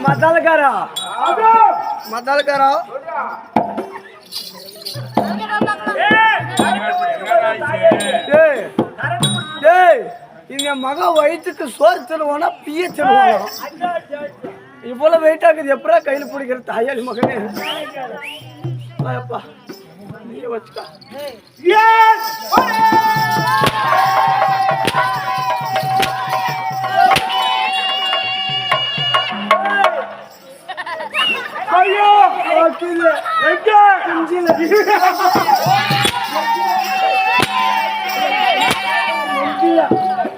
மத்தாலக்காரா மத்தாலக்காரா இங்க மக வயிற்றுக்கு சோறு தருவானா பிய தருவானா இவ்வளவு வெயிட் ஆகுது எப்படா கையில் பிடிக்கிற தாயாளி மகனே நீ வச்சுக்கா ஐயோ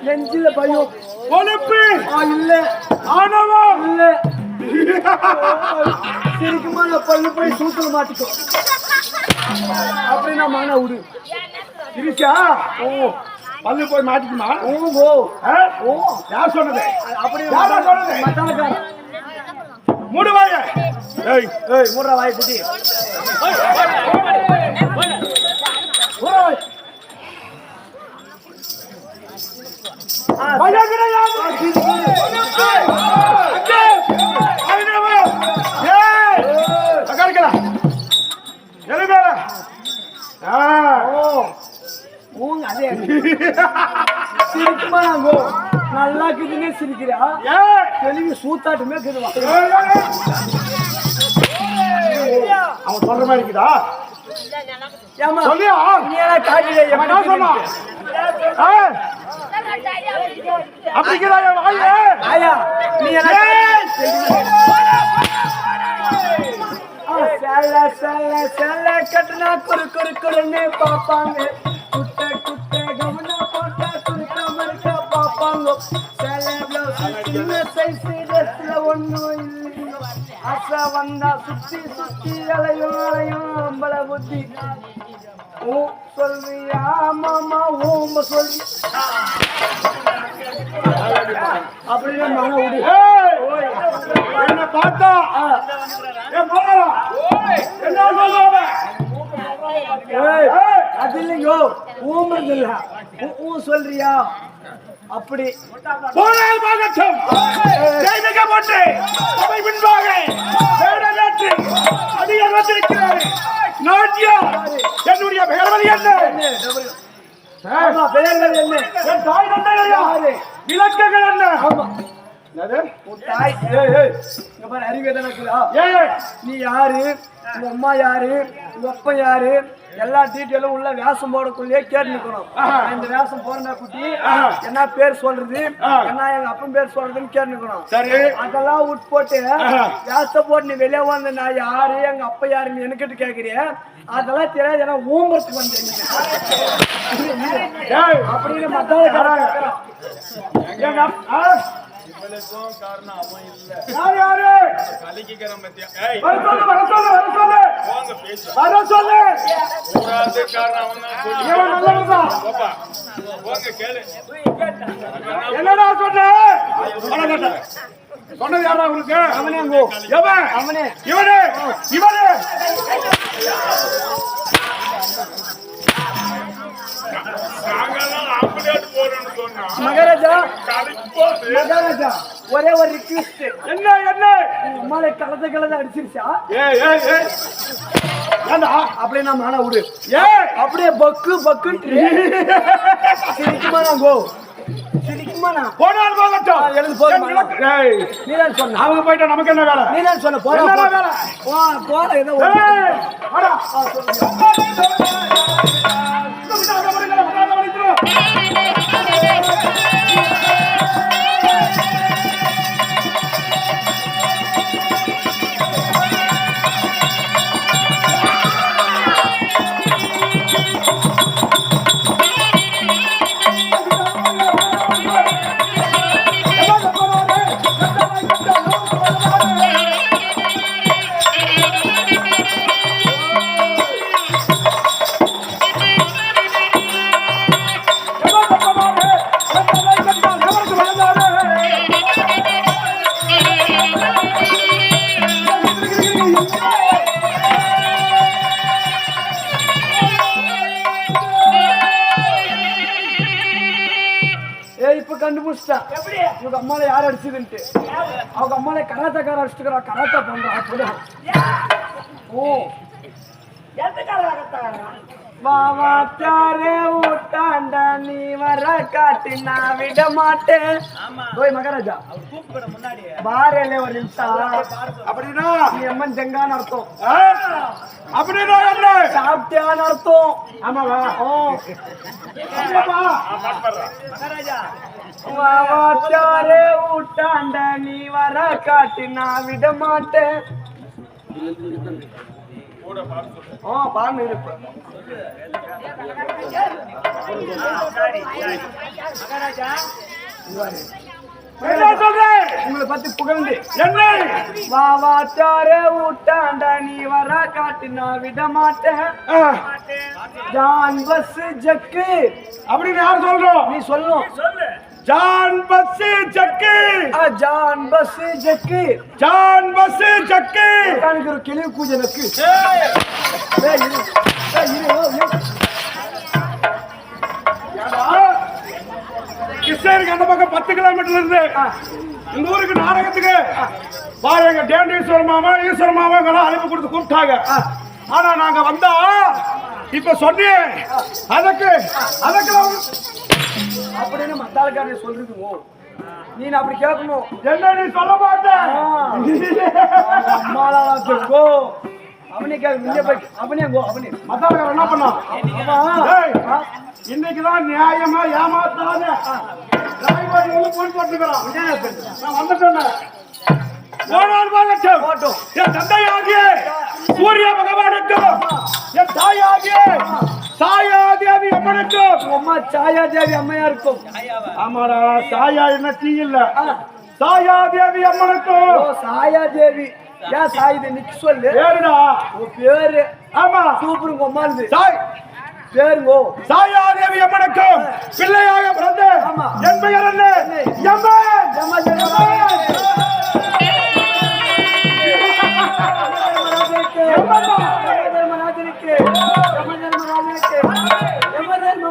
நெஞ்சில பயம் ஒழுப்பு இல்ல ஆணவம் இல்ல சிரிக்குமா நான் பல்லு போய் சூத்துல மாட்டிக்கோ அப்படின்னா மான விடு சிரிச்சா ஓ பல்லு போய் மாட்டிக்குமா ஓ ஓ யார் சொன்னது அப்படி மத்தாலக்காரன் மூடு வாய ஏய் ஏய் மூடுற வாய் குட்டி ஓய் வாயா கிடயா ஏய் அகர்கல எலுபேல ஓ மூங்க அதே சிரிக்குமா நாங்கோ நல்லா இருக்குதுன்னே சிரிக்கிறா தெளிவு சூத்தாட்டுமே இருக்குதுவா அவன் சொல்ற மாதிரி இருக்குதா ஏமா சொல்லியா நீ என்ன காட்டிலே என்ன சொன்னா அப்படிங்கறா வாயே ஆயா நீ என்ன சல்ல சல்ல சல்ல கட்டனா குறு குறு குறுன்னு பாப்பாங்க குட்டை குட்டை கவனா போட்டா குறுக்க மறுக்க பாப்பாங்க சல்ல சின்ன சைஸ் ட்ரெஸ்ல ஒண்ணும் இல்லை அசை வந்தா சுத்தி சுத்தி அலையும் அலையும் அம்பள புத்தி ஓ சொல்றியா மாமா ஓம்ப சொல்லி அப்படியே மன விடு என்ன பார்த்தா அது இல்லைங்கோ ஊம்புறது இல்ல ஊ சொல்றியா அப்படி போனால் பாகட்டும் ஜெயமிக போட்டு அவை பின்பாக வேடவேற்றி அதிக வந்திருக்கிறார் நாட்டியா என்னுடைய பெயர்வழி என்ன பெயர்கள் என்ன என் தாய் தந்தையா விளக்குகள் என்ன நீ யாரு உங்க அம்மா யாரு உங்க அப்பா யாரு எல்லா டீட்டெயிலும் உள்ள வேஷம் போடக்குள்ளே கேட்டு நிக்கணும் இந்த வேஷம் போறா குட்டி என்ன பேர் சொல்றது என்ன எங்க அப்பன் பேர் சொல்றதுன்னு கேட்டு நிக்கணும் அதெல்லாம் விட்டு போட்டு வேஷம் போட்டு நீ வெளியே வந்து நான் யாரு எங்க அப்பா யாருன்னு எனக்கிட்ட கேக்குறிய அதெல்லாம் தெரியாது ஏன்னா ஊம்பருக்கு வந்தேன் அப்படின்னு மத்தால காரணம் அவன் இல்ல யாரு கலிக்கிக்கிறேன் பத்தியா ஏய் வர சொல்லு போங்க பேசு வர சொல்லு ஊராது காரணம் அவன் தான் சொல்லி ஏன் நல்லவதா பாப்பா போங்க கேளு என்னடா சொன்னே வரகட்ட சொன்னது யாரா உங்களுக்கு அவனே அங்கோ எவன் அவனே இவனே மகாராஜா ஒரே ஒரு ரிக்வெஸ்ட் என்ன உமாலை கலத அடிச்சிருச்சா அப்படியே நான் மானா விடு அப்படியே பக்குன்னு சிரிக்குமா நான் கோ சிரிக்குமா நான் போனால் போகட்டும் எழுந்து போக நீதான் சொன்ன அவங்க போயிட்டா நமக்கு என்ன வேலை நீதான் சொன்ன போற ஏதோ கண்டுபிடிச்சிட்டேன். எப்படி உங்க அம்மால யார் அடிச்சதுன்ட்டு? அவங்க அம்மால கராத்தக்கார அடிச்சுக்கிறா, கராத்தா பண்றா. ஓ வாவாச்சாரே ஊட்டாண்ட நீ வர காட்டி நான் விட மாட்டேன். ஓய் மகாராஜா பாரேலே ஒரு நிமிஷம். அப்படின்னா நீ அம்மன் ஜங்கான்னு அர்த்தம். அப்படின்னா என்ன சாப்பிட்டியான்னு அர்த்தம். ஆமாவா? வாவாச்சாரே ஊட்டாண்ட நீ வர காட்டி நான் விட மாட்டேன். பாருங்க உங்களை பத்தி புகழ்ந்து என்ன வாவாச்சாரே ஊட்டாண்ட நீ வர காட்டு நான் விட மாட்டேன். ஜான் பஸ் ஜக்கு அப்படின்னு யார் சொல்றோம்? நீ சொல்லணும். ஜான் பஸ் ஜக்கு, ஜான் பஸ் ஜக்கு, ஜான் பஸ் ஜக்கு. எனக்கு ஒரு கிளி கூஜனுக்கு கிருஷ்ணகிரிக்கு அந்த பக்கம் 10 கிலோமீட்டர் இருந்து இந்த ஊருக்கு நாடகத்துக்கு பாருங்க டேண்டீஸ்வர மாமா ஈஸ்வர மாமா அழைப்பு கொடுத்து கூப்பிட்டாங்க. ஆனா நாங்க வந்தா இப்ப சொன்னேன் அதுக்கு அப்படின்னு மத்தாளுக்காரங்க சொல்றதுமோ நீ அப்படி கேட்கணும். என்ன நீ சொல்ல மாட்டேன் மத்தாளுக்காரன் என்ன பண்ணா? இன்னைக்குதான் நியாயமா ஏமாத்தாத போன் போட்டுக்கிறான். நான் வந்துட்டேன். என் தந்தையாகிய சூரிய பகவானுக்கும் என் தாயாகிய சாயாதேவி அம்மனுக்கும் அம்மா சாயாதேவி அம்மையா இருக்கும். ஆமாடா சாயா என்ன டீ இல்ல சாயாதேவி அம்மனுக்கும். சாயாதேவி ஏன் சாயுது நிக்க சொல்லு பேருடா. பேரு ஆமா சூப்பருங்க அம்மாளுது சாய் பேருங்கோ. சாயாதேவி அம்மனுக்கும் பிள்ளையாக பிறந்த என் பெயர் என்ன?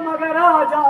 மகாராஜா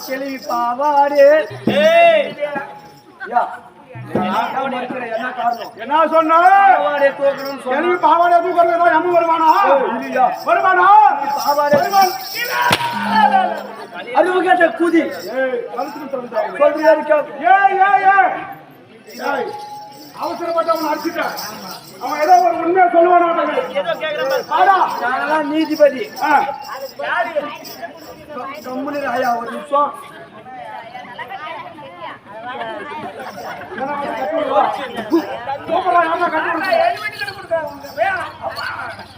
செல்வி பாவாடே என்ன சொன்ன பாவாடே தூக்குறது எம்ம வருமானா வருமானா அறிவு கேட்ட குதி அவசரப்பட்டவன் அடிச்சுட்டான். அவன் ஏதோ ஒரு உண்மையை சொல்லுவான். நீதிபதி ஐயா ஒரு நிமிஷம்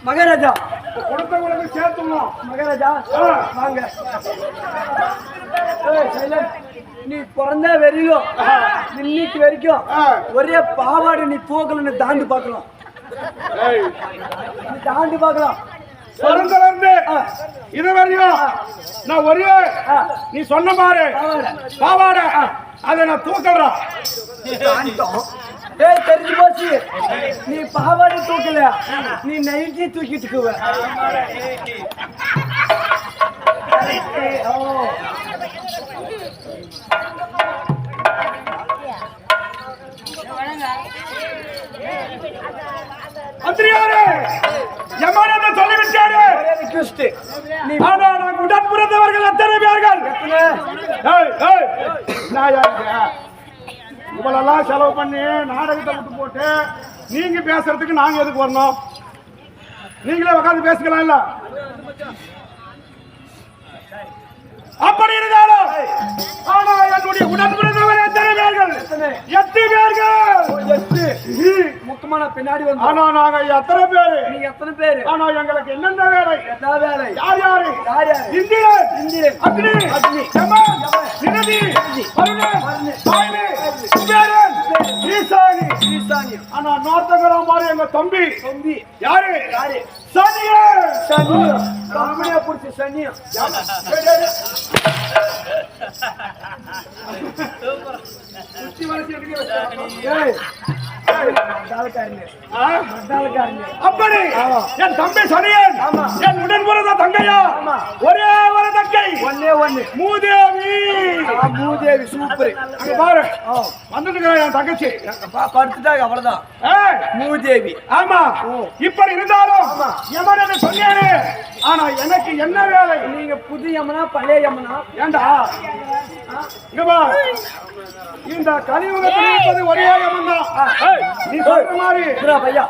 மகாராஜா கொடுத்தவங்களுக்கு சேர்த்துணும். மகாராஜா வாங்க. நீ பிறந்த வரையும் இன்னைக்கு வரைக்கும் ஒரே பாவாடை நீ தூக்கல தாண்டி பார்க்கலாம். நீ தாண்டி பார்க்கலாம். இது வரையும் நான் ஒரே நீ சொன்ன மாதிரி பாவாடை அதை நான் தூக்கலாம். தெரிஞ்சு போச்சு. நீ பாவாடை தூக்கல நீ நைட்டி தூக்கிட்டுக்குவ. மந்திரியாரே யமனத்தை சொல்லிவிட்டாரு. ஒரே ரிக்வெஸ்ட். நீ ஆனா நான் உடன் பிறந்தவர்கள் எத்தனை பேர்கள்? ஏய் ஏய் நான் யாருங்க? இவளெல்லாம் செலவு பண்ணி நாடகத்தை விட்டு போட்டு நீங்க பேசுறதுக்கு நாங்க எதுக்கு வரணும்? நீங்களே உட்காந்து பேசிக்கலாம் இல்ல? அப்படி இருந்தாலும் ஆனா என்னுடைய உடன் பிறந்தவர்கள் எத்தனை பேர்கள்? 8 பேர்கள். 8 முக்கியமான பின்னாடி வந்து. ஆனா நாங்க எத்தனை பேரு? நீங்க எத்தனை பேரு? ஆனா எங்களுக்கு என்னென்ன வேலை? என்ன வேலை? யார் யாரு? யார் யார்? இந்திரன், இந்திரன், அக்னி, அக்னி, யமன், நிரதி, வருணன், வாயு, குபேரன், ஈசானி. ஈசானி. ஆனா நார்த்தகரா மாதிரி எங்க தம்பி தம்பி யாரு? யாரு? சனியன். சனியா. கம்பெனியா புடிச்ச சனியா. ஏய் அப்படி என் தம்பி சனியன் என் உடன் பிறந்த தங்கையா ஒரே ஒரு தங்கை ஒண்ணே மூதேவி. மூதேவி சூப்பர். அங்க பாரு வந்துட்டு என் தங்கச்சி படுத்துட்டாங்க அவ்வளவுதான். மூதேவி. ஆமா இப்படி இருந்தாலும் யமன் சொன்னாரு. ஆனா எனக்கு என்ன வேலை? நீங்க புது யமனா பழைய யமனா? ஏண்டா இங்க பாரு இந்த கலியுகத்தில் இருப்பது ஒரே யமன் தான். நீ சொல்ற மாதிரி பையா